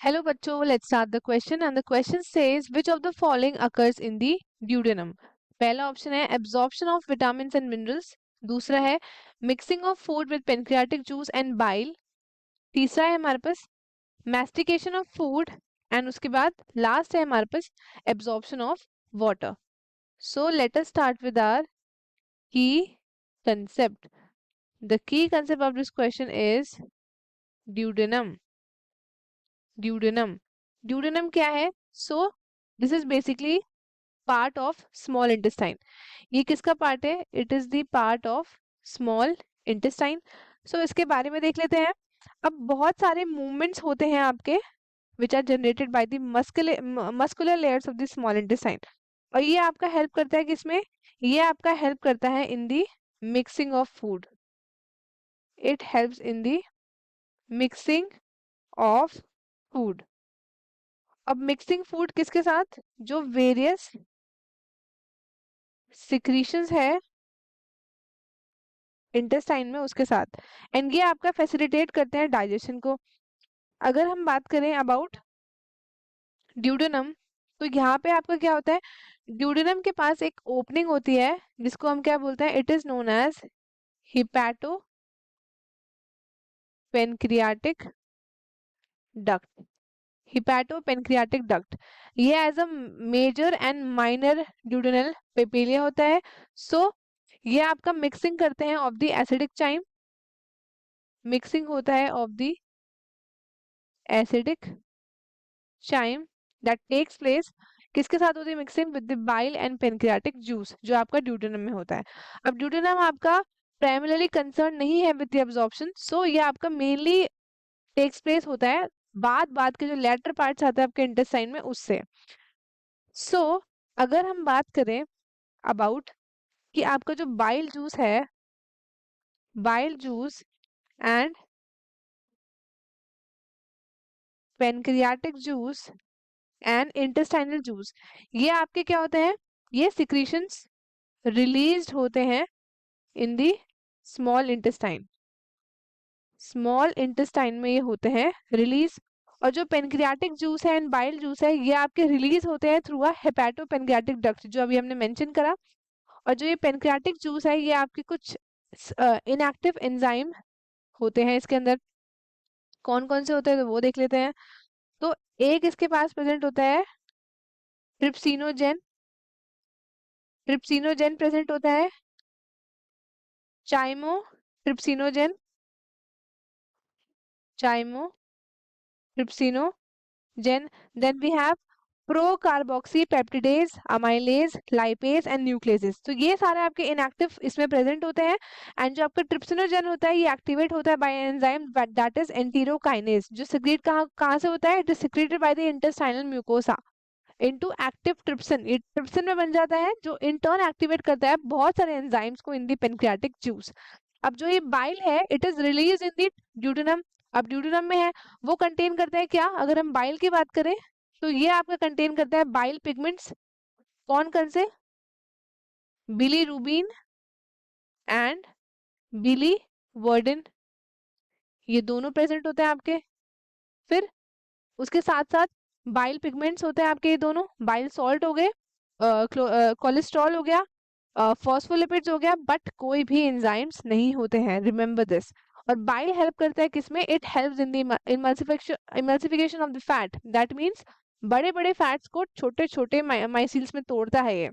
Hello बच्चों, let's start the question and the question says which of the following occurs in the duodenum? पहला option है absorption of vitamins and minerals, दूसरा है mixing of food with pancreatic juice and bile, तीसरा है हमारे पास mastication of food and उसके बाद last है हमारे पास absorption of water. So let us start with our key concept. The key concept of this question is duodenum. duodenum क्या है? So this is basically part of small intestine. ये किसका part है? It is the part of small intestine. So इसके बारे में देख लेते हैं. अब बहुत सारे movements होते हैं आपके which are generated by the muscular layers of the small intestine. और ये आपका हेल्प करता है किसमें? ये आपका हेल्प करता है in the mixing of food. It helps in the mixing of food. अब मिक्सिंग फूड किसके साथ? जो वेरियस सिक्रीशंस है इंटेस्टाइन में उसके साथ, एंड ये आपका फैसिलिटेट करते हैं डाइजेशन को. अगर हम बात करें अबाउट ड्यूडेनम, तो यहाँ पे आपका क्या होता है? ड्यूडेनम के पास एक ओपनिंग होती है जिसको हम क्या बोलते हैं? It is known as hepatopancreatic duct. Hepatopancreatic duct ये as a major and minor duodenal papilla होता है. सो ये आपका मिक्सिंग करते हैं of the acidic chyme, mixing होता है of the acidic chyme that takes place. किसके साथ होती है mixing? With the bile and pancreatic juice जो आपका ड्यूडेनम में होता है. अब ड्यूडेनम आपका प्राइमरीली कंसर्न नहीं है विद द एब्जॉर्प्शन, सो ये आपका मेनली टेक्स प्लेस होता है बाद के जो लेटर पार्ट्स आते हैं आपके इंटेस्टाइन में उससे. सो अगर हम बात करें अबाउट कि आपका जो बाइल जूस है, bile juice and pancreatic juice and intestinal juice, ये आपके क्या होते हैं? ये सिक्रीशंस रिलीज्ड होते हैं in the small intestine. Small intestine में ये होते हैं रिलीज. और जो पेनक्रियाटिक जूस है एंड बाइल जूस है ये आपके रिलीज होते हैं through a hepatopancreatic duct जो अभी हमने मेंशन करा. और जो ये पेनक्रियाटिक जूस है ये आपके कुछ इनएक्टिव एंजाइम होते हैं इसके अंदर. कौन कौन से होते हैं तो वो देख लेते हैं. तो एक इसके पास प्रेजेंट होता है ट्रिप्सिनोजेन. ट्रिप्सिनोजेन प्रेजेंट होता है. Chymotrypsinogen, chymotrypsinogen. Then we have procarboxypeptidase, amylase, lipase and nucleases. तो ये सारे आपके इनएक्टिव इसमें प्रेजेंट होते हैं. एंड जो आपका ट्रिप्सिनोजेन होता है ये एक्टिवेट होता है bye enzyme that is enterokinase जो सिक्रेट कहाँ से होता है? It is secreted by the intestinal mucosa into active trypsin. ये ट्रिप्सिन में बन जाता है जो इन टर्न एक्टिवेट करता है बहुत सारे एंजाइम्स को इन दी पेनक्रियाटिक जूस. अब जो ये बाइल है it is release in the duodenum. अब ड्यूडेनम में है वो कंटेन करता है क्या? अगर हम बाइल की बात करें तो ये आपका कंटेन करता है बाइल पिगमेंट्स. कौन कौन से? बिलीरुबिन एंड बिलीवर्डिन, ये दोनों प्रेजेंट होते हैं आपके. फिर उसके साथ साथ बाइल पिगमेंट्स होते हैं आपके ये दोनों. बाइल सॉल्ट हो गए, कोलेस्ट्रॉल हो गया, फॉस्फोलिपिड्स हो गया, बट कोई भी एंजाइम्स नहीं होते हैं. Remember this. और बाइल हेल्प करता है किसमें? It helps in the emulsification of the fat. That means बड़े बड़े फैट्स को छोटे छोटे माइसिल्स में तोड़ता है ये.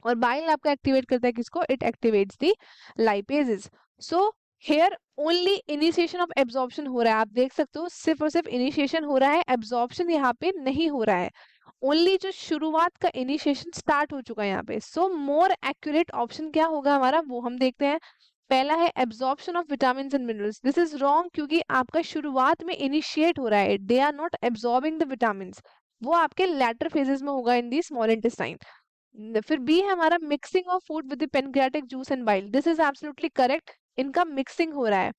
और बाइल आपका एक्टिवेट करता है किसको? It activates the lipases. So here only initiation of absorption हो रहा है. आप देख सकते हो सिर्फ और सिर्फ इनिशिएशन हो रहा है, एब्जॉर्प्शन यहाँ पे नहीं हो रहा है. ओनली जो शुरुआत का इनिशिएशन स्टार्ट हो चुका है यहाँ पे. सो मोर एक्यूरेट ऑप्शन क्या होगा हमारा वो हम देखते हैं. पहला है absorption of vitamin and minerals. This is wrong क्योंकि आपका शुरुआत में इनिशिएट हो रहा है. They are not absorbing the vitamin, वो आपके लेटर फेजेस में होगा इन दी स्मॉल इंटेस्टाइन. फिर बी है हमारा mixing of food with the pancreatic juice and bile. This is absolutely correct. इनका मिक्सिंग हो रहा है.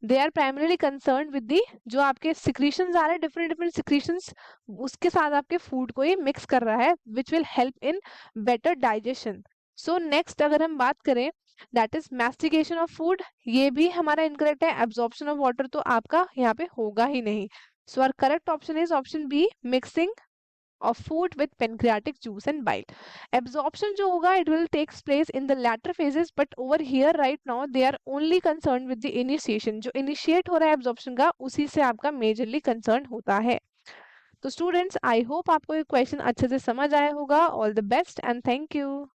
They are primarily concern with the जो आपके सिक्रीशंस आ रहे हैं डिफरेंट डिफरेंट सिक्रीशंस उसके साथ आपके फूड को ये मिक्स कर रहा है which will help in better digestion. So next अगर हम बात करें that is mastication of food, ये भी हमारा इनकरेक्ट है. एब्जॉर्प्शन ऑफ वाटर तो आपका यहाँ पे होगा ही नहीं. So our correct option is option B, mixing of food with pancreatic juice and bile. Absorption जो होगा it will takes place in the latter phases, but over here right now they are only concerned with the initiation. जो initiate हो रहा है absorption का उसी से आपका majorly concern होता है. तो स्टूडेंट्स आई होप आपको ये क्वेश्चन अच्छे से समझ आया होगा. All the best and thank you.